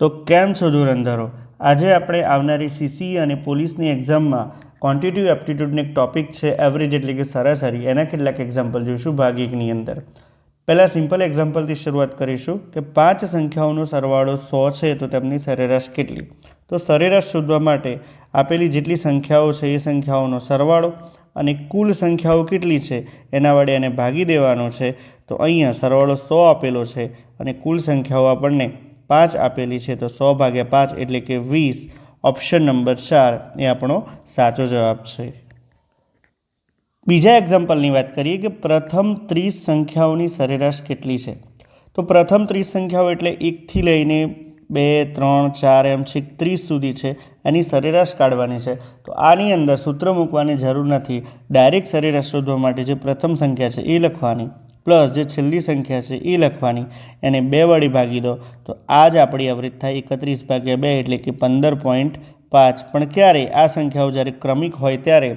તો કેમ છો ધુરંધરો? આજે આપણે આવનારી સીસી અને પોલીસની એક્ઝામમાં ક્વોન્ટિટિવ એપ્ટિટ્યૂડનો એક ટોપિક છે એવરેજ એટલે કે સરાસરી. એના કેટલાક એક્ઝામ્પલ જોઈશું ભાગ 1ની અંદર. પહેલાં સિમ્પલ એક્ઝામ્પલથી શરૂઆત કરીશું કે 5 સંખ્યાઓનો સરવાળો 100 છે તો તેમની સરેરાશ કેટલી. તો સરેરાશ શોધવા માટે આપેલી જેટલી સંખ્યાઓ છે એ સંખ્યાઓનો સરવાળો અને કુલ સંખ્યાઓ કેટલી છે એના વડે એને ભાગી દેવાનો છે. તો અહીંયા સરવાળો 100 આપેલો છે અને કુલ સંખ્યાઓ આપણને 5 આપેલી છે, તો 100 ભાગ્યા 5 એટલે કે 20. ઓપ્શન નંબર 4 એ આપણો સાચો જવાબ છે. બીજા એક્ઝામ્પલની વાત કરીએ કે પ્રથમ 30 સંખ્યાઓની સરેરાશ કેટલી છે. તો પ્રથમ 30 સંખ્યાઓ એટલે 1થી લઈને 2, 3, 4 એમ છેક 30 સુધી છે. એની સરેરાશ કાઢવાની છે. તો આની અંદર સૂત્ર મૂકવાની જરૂર નથી. ડાયરેક્ટ સરેરાશ શોધવા માટે જે પ્રથમ સંખ્યા છે એ લખવાની પ્લસ જે છેલ્લી સંખ્યા છે એ લખવાની, એને 2 વડે ભાગી દો તો આ જ આપણી એવરેજ થાય 31/2 એટલે કે 15.5. પણ ક્યારે આ સંખ્યાઓ જ્યારે ક્રમિક હોય ત્યારે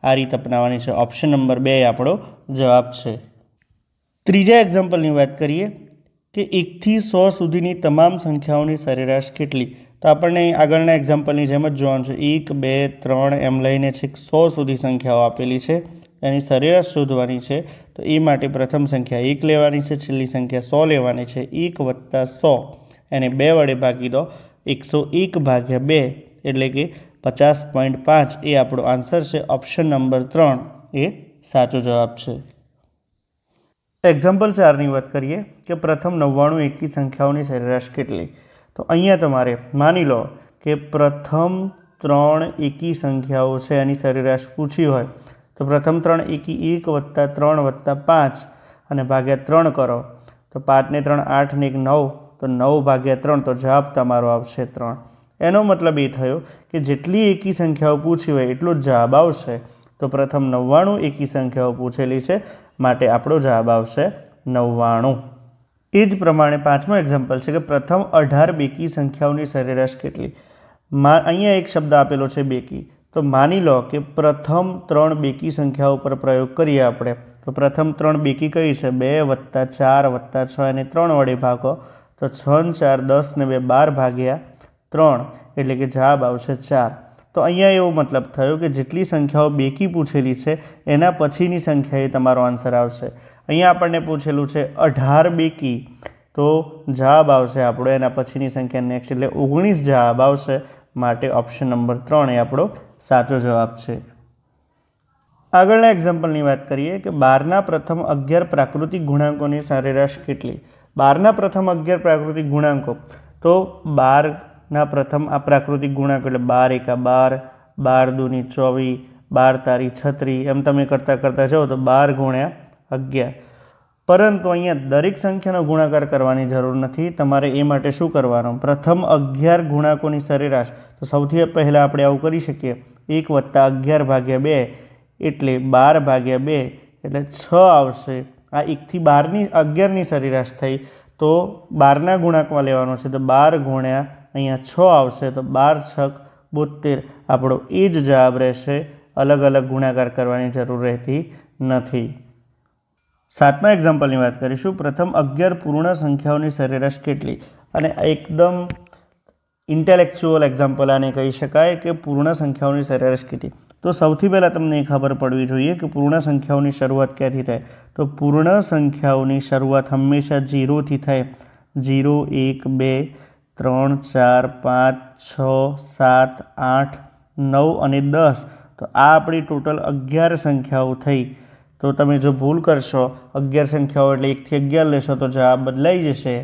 આ રીત અપનાવવાની છે. ઓપ્શન નંબર 2 એ આપણો જવાબ છે. ત્રીજા એક્ઝામ્પલની વાત કરીએ કે 1થી 100 સુધીની તમામ સંખ્યાઓની સરેરાશ કેટલી. તો આપણને આગળના એક્ઝામ્પલની જેમ જ જોવાનું છે. 1, 2, 3 એમ લઈને છેક 100 સુધી સંખ્યાઓ આપેલી છે, એની સરેરાશ શોધવાની છે. તો એ માટે પ્રથમ સંખ્યા 1 લેવાની છે, છેલ્લી સંખ્યા 100 લેવાની છે. 1 + 100 એને 2 વડે ભાગી દો. 101/2 એટલે કે 50.5 એ આપણો આન્સર છે. ઓપ્શન નંબર 3 એ સાચો જવાબ છે. એક્ઝામ્પલ 4ની વાત કરીએ કે પ્રથમ 99 એકી સંખ્યાઓની સરેરાશ કેટલી. તો અહીંયા તમારે માની લો કે પ્રથમ 3 એકી સંખ્યાઓ છે એની સરેરાશ પૂછી હોય તો પ્રથમ 3 એકી 1 + 3 + 5 અને ભાગ્યા 3 કરો તો 5 ને 3 8 ને 1 9, તો 9/3 તો જવાબ તમારો આવશે 3. એનો મતલબ એ થયો કે જેટલી એકી સંખ્યાઓ પૂછી હોય એટલો જ જવાબ આવશે. તો પ્રથમ 99 એકી સંખ્યાઓ પૂછેલી છે માટે આપણો જવાબ આવશે 99. એ જ પ્રમાણે પાંચમો એક્ઝામ્પલ છે કે પ્રથમ 18 બેકી સંખ્યાઓની સરેરાશ કેટલી. અહીંયા એક શબ્દ આપેલો છે બેકી. તો માની લો કે પ્રથમ 3 બેકી સંખ્યાઓ પર પ્રયોગ કરીએ આપણે. તો પ્રથમ 3 બેકી કઈ છે? 2 + 4 + 6 એને 3 વડે ભાગો તો 6 ને 4 10 ને 2 12/3 એટલે કે જવાબ આવશે 4. તો અહીંયા એવો મતલબ થયો કે જેટલી સંખ્યાઓ બેકી પૂછેલી છે એના પછીની સંખ્યા એ તમારો આન્સર આવશે. અહીંયા આપણને પૂછેલું છે 18 બેકી, તો જવાબ આવશે આપણો એના પછીની સંખ્યા નેક્સ્ટ એટલે 19 જવાબ આવશે. માટે ઓપ્શન નંબર 3 એ આપણો સાચો જવાબ છે. આગળના એક્ઝામ્પલની વાત કરીએ કે 12ના પ્રથમ 11 પ્રાકૃતિક ગુણાંકોની સરેરાશ કેટલી. 12ના પ્રથમ 11 પ્રાકૃતિક ગુણાંકો, તો 12ના પ્રથમ આ પ્રાકૃતિક ગુણાંકો એટલે 12 × 12, 12 × 2 = 24, 12 × 36 એમ તમે કરતાં જાઓ તો 12 × 11. પરંતુ અહીંયા દરેક સંખ્યાનો ગુણાકાર કરવાની જરૂર નથી. તમારે એ માટે શું કરવાનું? પ્રથમ 11 ગુણાંકોની સરેરાશ. તો સૌથી પહેલાં આપણે આવું કરી શકીએ. 1 + 11/2 એટલે 12/2 એટલે 6 આવશે. આ 1થી 11ની સરેરાશ થઈ તો 12ના ગુણાંકમાં લેવાનો છે. તો 12 × અહીંયા 6 આવશે તો 12 × 6 = 72 આપણો એ જ જવાબ રહેશે. અલગ અલગ ગુણાકાર કરવાની જરૂર રહેતી નથી. સાતમા એક્ઝામ્પલની વાત કરીશું. પ્રથમ 11 પૂર્ણ સંખ્યાઓની સરેરાશ કેટલી. અને એકદમ ઇન્ટેલેક્ચ્યુઅલ એક્ઝામ્પલ આને કહી શકાય કે પૂર્ણ સંખ્યાઓની સરેરાશ કેટલી. તો સૌથી પહેલાં તમને ખબર પડવી જોઈએ કે પૂર્ણ સંખ્યાઓની શરૂઆત ક્યાંથી થાય. તો પૂર્ણ સંખ્યાઓની શરૂઆત હંમેશા 0થી થાય. 0, 1, 2, 3, 4, 5, 6, 7, 8, 9 અને 10. તો આ આપણી ટોટલ 11 સંખ્યાઓ થઈ. તો તમે જો ભૂલ કરશો 11 સંખ્યાઓ એટલે 1થી 11 લેશો તો જવાબ બદલાઈ જશે.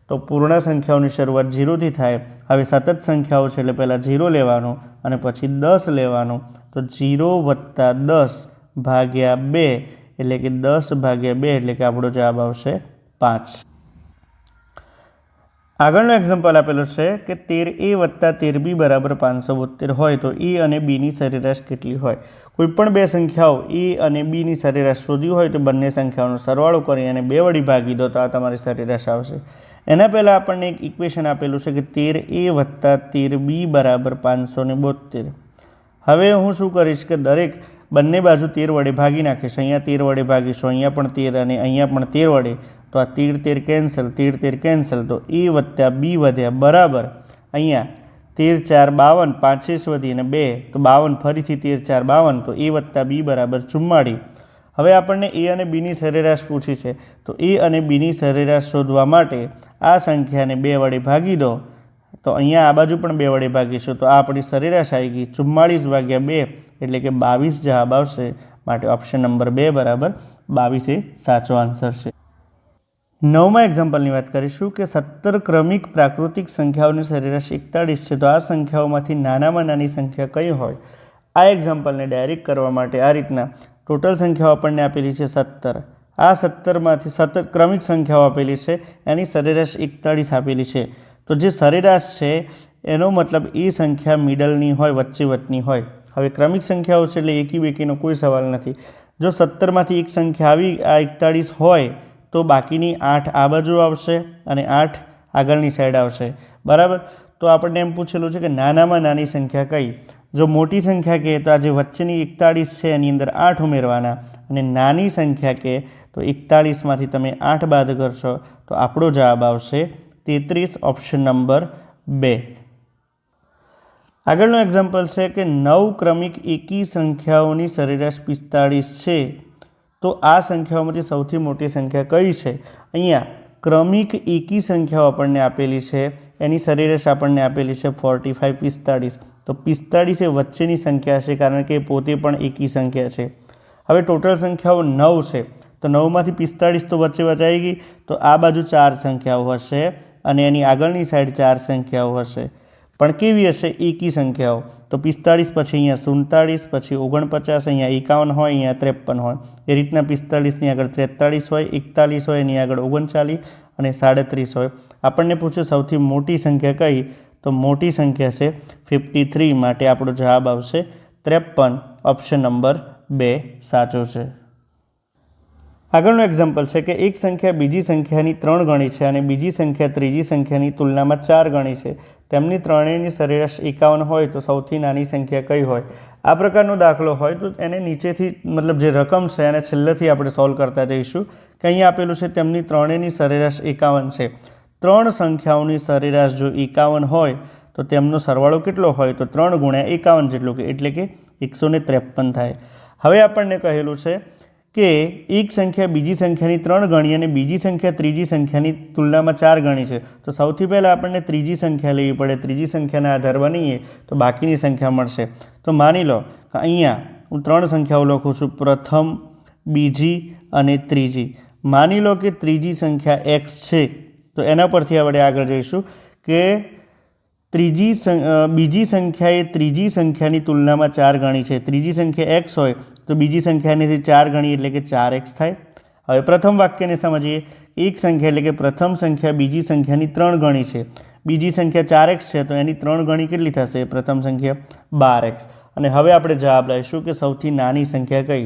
તો પૂર્ણ સંખ્યાઓની શરૂઆત 0થી થાય. હવે સતત સંખ્યાઓ છે એટલે પહેલાં 0 લેવાનું અને પછી 10 લેવાનું. તો 0 + 10/2 એટલે કે 10/2 એટલે કે આપણો જવાબ આવશે 5. આગળનો એક્ઝામ્પલ આપેલો છે કે 13a + 13b = 572 હોય તો a અને bની સરેરાશ કેટલી હોય. કોઈપણ બે સંખ્યાઓ a અને bની સરેરાશ શોધવી હોય તો બંને સંખ્યાઓનો સરવાળો કરી અને 2 વડે ભાગી દો તો આ તમારી સરેરાશ આવશે. એના પહેલાં આપણને એક ઇક્વેશન આપેલું છે કે 13a + 13b = 572. હવે હું શું કરીશ કે બંને બાજુ 13 વડે ભાગી નાખીશ. અહીંયા 13 વડે ભાગીશું, અહીંયા પણ 13 અને અહીંયા પણ 13 વડે. તો આ 13 કેન્સલ, 13 કેન્સલ, તો એ વત્તા બી વધ્યા બરાબર અહીંયા 13 4 52, 5 6 વધી અને 2 તો 52, ફરીથી 13 4 52, તો એ વત્તા બી બરાબર 44. હવે આપણને એ અને બીની સરેરાશ પૂછી છે, તો એ અને બીની સરેરાશ શોધવા માટે આ સંખ્યાને 2 વડે ભાગી દો. તો અહીંયા આ બાજુ પણ 2 વડે ભાગીશું, તો આ આપણી સરેરાશ આવી ગઈ 44 ભાગ્યા 2 એટલે કે 22 જવાબ આવશે. માટે ઓપ્શન નંબર 2 બરાબર 22 એ સાચો આન્સર છે. 9મા એક્ઝામ્પલની વાત કરીશું કે 17 ક્રમિક પ્રાકૃતિક સંખ્યાઓની સરેરાશ 41 છે. તો આ સંખ્યાઓમાંથી નાનામાં નાની સંખ્યા કઈ હોય? આ એક્ઝામ્પલને ડાયરેક્ટ કરવા માટે આ રીતના ટોટલ સંખ્યાઓ આપણને આપેલી છે 17. આ 17માંથી 17 ક્રમિક સંખ્યાઓ આપેલી છે, એની સરેરાશ 41 આપેલી છે. તો જે સરેરાશ છે એનો મતલબ એ સંખ્યા મિડલની હોય, વચ્ચે હોય. હવે ક્રમિક સંખ્યાઓ છે એટલે એકી બેકીનો કોઈ સવાલ નથી. જો 17માંથી એક સંખ્યા આવી આ 41 હોય તો બાકીની 8 આ બાજુ આવશે અને 8 આગળની સાઈડ આવશે, બરાબર. તો આપણને એમ પૂછેલું છે કે નાનામાં નાની સંખ્યા કઈ? જો મોટી સંખ્યા કહે તો આ જે વચ્ચેની 41 છે એની અંદર 8 ઉમેરવાના, અને નાની સંખ્યા કહે તો 41માંથી તમે 8 બાદ કરશો તો આપણો જવાબ આવશે 33, ઓપ્શન નંબર 2. આગળનો એક્ઝામ્પલ છે કે 9 ક્રમિક એકી સંખ્યાઓની સરેરાશ 45 છે. તો આ સંખ્યાઓમાંથી સૌથી મોટી સંખ્યા કઈ છે? અહીંયા ક્રમિક એકી સંખ્યાઓ આપણને આપેલી છે, એની સરેરાશ આપણને આપેલી છે 45, 45. તો 45 એ વચ્ચેની સંખ્યા છે કારણ કે પોતે પણ એકી સંખ્યા છે. હવે ટોટલ સંખ્યાઓ 9 છે, તો 9માંથી 45 તો વચ્ચે વચાઈ ગઈ, તો આ બાજુ 4 સંખ્યાઓ હશે અને એની આગળની સાઈડ 4 સંખ્યાઓ હશે, પણ કેવી હશે? એકી સંખ્યાઓ. તો 45 પછી અહીંયા 47, પછી 49, અહીંયા 51 હોય, અહીંયા 53 હોય. એ રીતના 45ની આગળ 43 હોય, 41 હોય, એની આગળ 39 અને 37 હોય. આપણને પૂછ્યું સૌથી મોટી સંખ્યા કઈ? તો મોટી સંખ્યા છે 53, માટે આપણો જવાબ આવશે 53, ઓપ્શન નંબર 2 સાચો છે. આગળનું એક્ઝામ્પલ છે કે એક સંખ્યા બીજી સંખ્યાની 3 ગણી છે અને બીજી સંખ્યા ત્રીજી સંખ્યાની તુલનામાં 4 ગણી છે. તેમની ત્રણેયની સરેરાશ 51 હોય તો સૌથી નાની સંખ્યા કઈ હોય? આ પ્રકારનો દાખલો હોય તો એને નીચેથી મતલબ જે રકમ છે એને છેલ્લેથી આપણે સોલ્વ કરતા જઈશું. કે અહીંયા આપેલું છે તેમની ત્રણેયની સરેરાશ 51 છે. 3 સંખ્યાઓની સરેરાશ જો 51 હોય તો તેમનો સરવાળો કેટલો હોય? તો 3 ગુણ્યા 51 જેટલો, એટલે કે 153 થાય. હવે આપણને કહેલું છે કે એક સંખ્યા બીજી સંખ્યાની 3 ગણી અને બીજી સંખ્યા ત્રીજી સંખ્યાની તુલનામાં 4 ગણી છે. તો સૌથી પહેલાં આપણને ત્રીજી સંખ્યા લેવી પડે. ત્રીજી સંખ્યાના આધાર બનીએ તો બાકીની સંખ્યા મળશે. તો માની લો કે અહીંયા હું 3 સંખ્યાઓ લખું છું, પ્રથમ, બીજી અને ત્રીજી. માની લો કે ત્રીજી સંખ્યા x છે, તો એના પરથી આપણે આગળ જઈશું કે બીજી સંખ્યા એ ત્રીજી સંખ્યાની તુલનામાં 4 ગણી છે. ત્રીજી સંખ્યા x હોય તો બીજી સંખ્યાની 4 ગણી એટલે કે 4x થાય. હવે પ્રથમ વાક્યને સમજીએ. એક સંખ્યા એટલે કે પ્રથમ સંખ્યા બીજી સંખ્યાની 3 ગણી છે, બીજી સંખ્યા 4x છે, તો એની 3 ગણી કેટલી થશે? પ્રથમ સંખ્યા 12x. અને હવે આપણે જવાબ લઈશું કે સૌથી નાની સંખ્યા કઈ?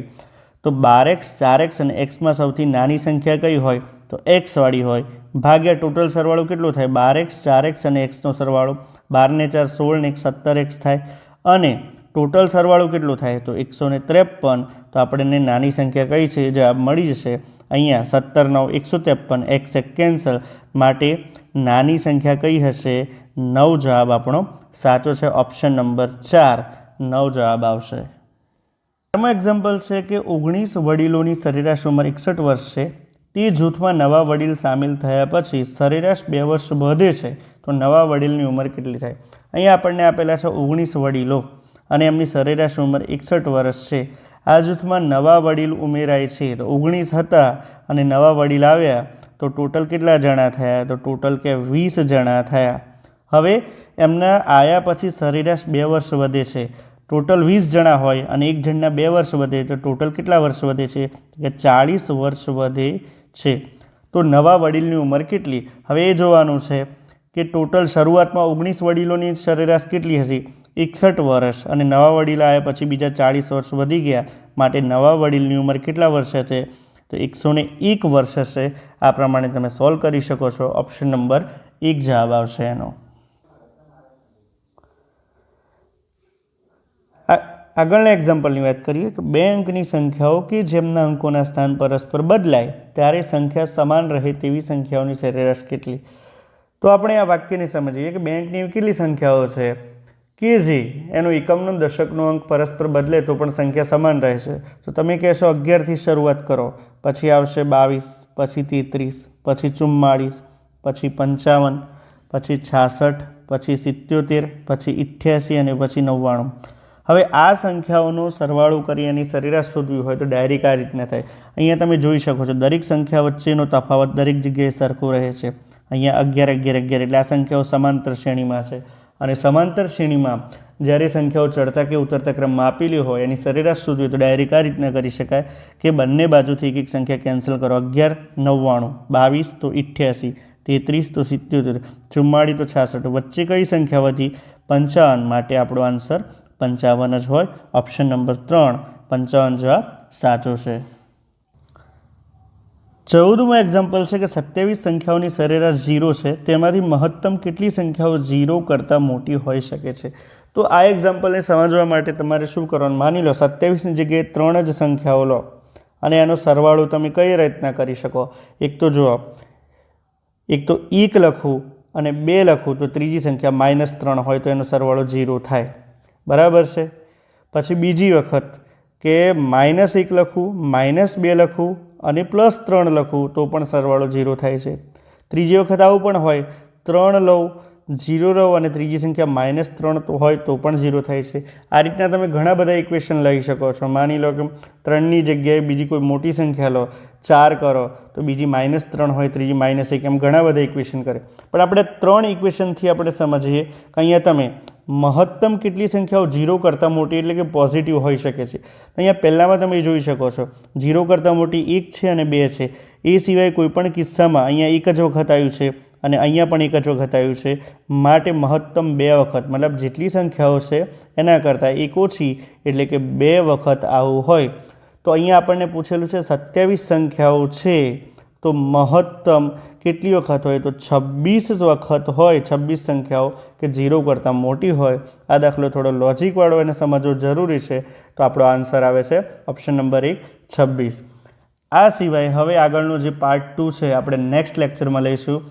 તો 12x, 4x અને xમાં સૌથી નાની સંખ્યા કઈ હોય? તો x વાળી હોય. ભાગ્યા ટોટલ સરવાળો કેટલો થાય? 12x, 4x અને xનો સરવાળો. 12 ને 4 16 ને 1 17x થાય. અને ટોટલ સરવાળો કેટલો થાય? તો 153. તો આપણને નાની સંખ્યા કઈ છે? જવાબ મળી જશે. અહીંયા 17 9 153, x કેન્સલ, માટે નાની સંખ્યા કઈ હશે? 9 જવાબ આપણો સાચો છે. ઓપ્શન નંબર 4 9 જવાબ આવશે. આમાં એક્ઝામ્પલ છે કે 19 વડીલોની સરેરાશ ઉંમર 61 વર્ષ છે. તે જૂથમાં નવા વડીલ સામેલ થયા પછી સરેરાશ 2 વર્ષ વધે છે, તો નવા વડીલની ઉંમર કેટલી થાય? અહીંયા આપણને આપેલા છે 19 વડીલો અને એમની સરેરાશ ઉંમર 61 વર્ષ છે. આ જૂથમાં નવા વડીલ ઉમેરાય છે, તો 19 હતા અને નવા વડીલ આવ્યા તો ટોટલ કેટલા જણા થયા? તો ટોટલ કે 20 જણા થયા. હવે એમના આવ્યા પછી સરેરાશ 2 વર્ષ વધે છે. ટોટલ 20 જણા હોય અને એક જણના 2 વર્ષ વધે તો ટોટલ કેટલા વર્ષ વધે છે? કે 40 વર્ષ વધે છે. તો નવા વડીલની ઉંમર કેટલી? હવે એ જોવાનું છે કે ટોટલ શરૂઆતમાં 19 વડીલોની સરેરાશ કેટલી હશે? 61 વર્ષ, અને નવા વડીલ આવ્યા પછી બીજા 40 વર્ષ વધી ગયા, માટે નવા વડીલની ઉંમર કેટલા વર્ષ હશે? તો 101 વર્ષ હશે. આ પ્રમાણે તમે સોલ્વ કરી શકો છો. ઓપ્શન નંબર 1 જવાબ આવશે એનો. આગળના એક્ઝામ્પલની વાત કરીએ કે બે અંકની સંખ્યાઓ કે જેમના અંકોના સ્થાન પરસ્પર બદલાય ત્યારે સંખ્યા સમાન રહે તેવી સંખ્યાઓની સરેરાશ કેટલી. તો આપણે આ વાક્યને સમજીએ કે બે અંકની એવી કેટલી સંખ્યાઓ છે કે જે એનો એકમનો દશકનો અંક પરસ્પર બદલે તો પણ સંખ્યા સમાન રહે છે. તો તમે કહેશો 11થી શરૂઆત કરો, પછી આવશે 22, પછી 33, પછી 44, પછી 55, પછી 66, પછી 77, પછી 88 અને પછી 99. હવે આ સંખ્યાઓનો સરવાળો કરી એની સરેરાશ શોધવી હોય તો ડાયરેક્ટ આ રીતના થાય. અહીંયા તમે જોઈ શકો છો દરેક સંખ્યા વચ્ચેનો તફાવત દરેક જગ્યાએ સરખો રહે છે. અહીંયા 11, 11, 11 એટલે આ સંખ્યાઓ સમાંતર શ્રેણીમાં છે. અને સમાંતર શ્રેણીમાં જ્યારે સંખ્યાઓ ચડતા કે ઉતરતા ક્રમમાં આપેલી હોય એની સરેરાશ શોધવી હોય તો ડાયરેક્ટ આ રીતના કરી શકાય કે બંને બાજુથી એક સંખ્યા કેન્સલ કરો. 11 99, 22 તો 88, 33 તો 77, 44 તો 66. વચ્ચે કઈ સંખ્યા વધી? 55. માટે આપણો આન્સર 55 જ હોય. ઓપ્શન નંબર 3 55 જવાબ સાચો છે. 14મું એક્ઝામ્પલ છે કે 27 સંખ્યાઓની સરેરાશ 0 છે, તેમાંથી મહત્તમ કેટલી સંખ્યાઓ 0 કરતાં મોટી હોઈ શકે છે. તો આ એક્ઝામ્પલને સમજવા માટે તમારે શું કરવાનું? માની લો 27ની જગ્યાએ 3 જ સંખ્યાઓ લો અને એનો સરવાળો તમે કઈ રીતના કરી શકો? એક તો જુઓ, એક તો 1 લખું અને 2 લખું તો ત્રીજી સંખ્યા -3 હોય તો એનો સરવાળો 0 થાય, બરાબર છે. પછી બીજી વખત કે -1 લખું, -2 લખું અને +3 લખું તો પણ સરવાળો 0 થાય છે. ત્રીજી વખત આવું પણ હોય, 3 લઉં, 0 લઉં અને ત્રીજી સંખ્યા -3 તો હોય તો પણ 0 થાય છે. આ રીતના તમે ઘણા બધા ઇક્વેશન લઈ શકો છો. માની લો કે 3ની જગ્યાએ બીજી કોઈ મોટી સંખ્યા લો, 4 કરો તો બીજી -3 હોય, ત્રીજી -1, એમ ઘણા બધા ઇક્વેશન કરે. પણ આપણે 3 ઇક્વેશનથી આપણે સમજીએ કે અહીંયા તમે મહત્તમ કેટલી સંખ્યાઓ 0 કરતાં મોટી એટલે કે પોઝિટિવ હોઈ શકે છે. અહીંયા પહેલામાં તમે જોઈ શકો છો 0 કરતાં મોટી 1 છે અને 2 છે. એ સિવાય કોઈપણ કિસ્સામાં અહીંયા એક જ વખત આવ્યું છે અને અહીંયા પણ એક જ વખત આવ્યું છે. માટે મહત્તમ 2 વખત, મતલબ જેટલી સંખ્યાઓ છે એના કરતાં એક ઓછી એટલે કે 2 વખત આવું હોય. તો અહીંયા આપણને પૂછેલું છે 27 સંખ્યાઓ છે તો મહત્તમ કેટલી વખત હોય? તો 26 વખત હોય. 26 સંખ્યાઓ કે 0 કરતાં મોટી હોય. આ દાખલો થોડો લોજિકવાળો એને સમજવો જરૂરી છે. તો આપણો આન્સર આવે છે ઓપ્શન નંબર 1 26. આ સિવાય હવે આગળનો જે પાર્ટ 2 છે આપણે નેક્સ્ટ લેક્ચરમાં લઈશું.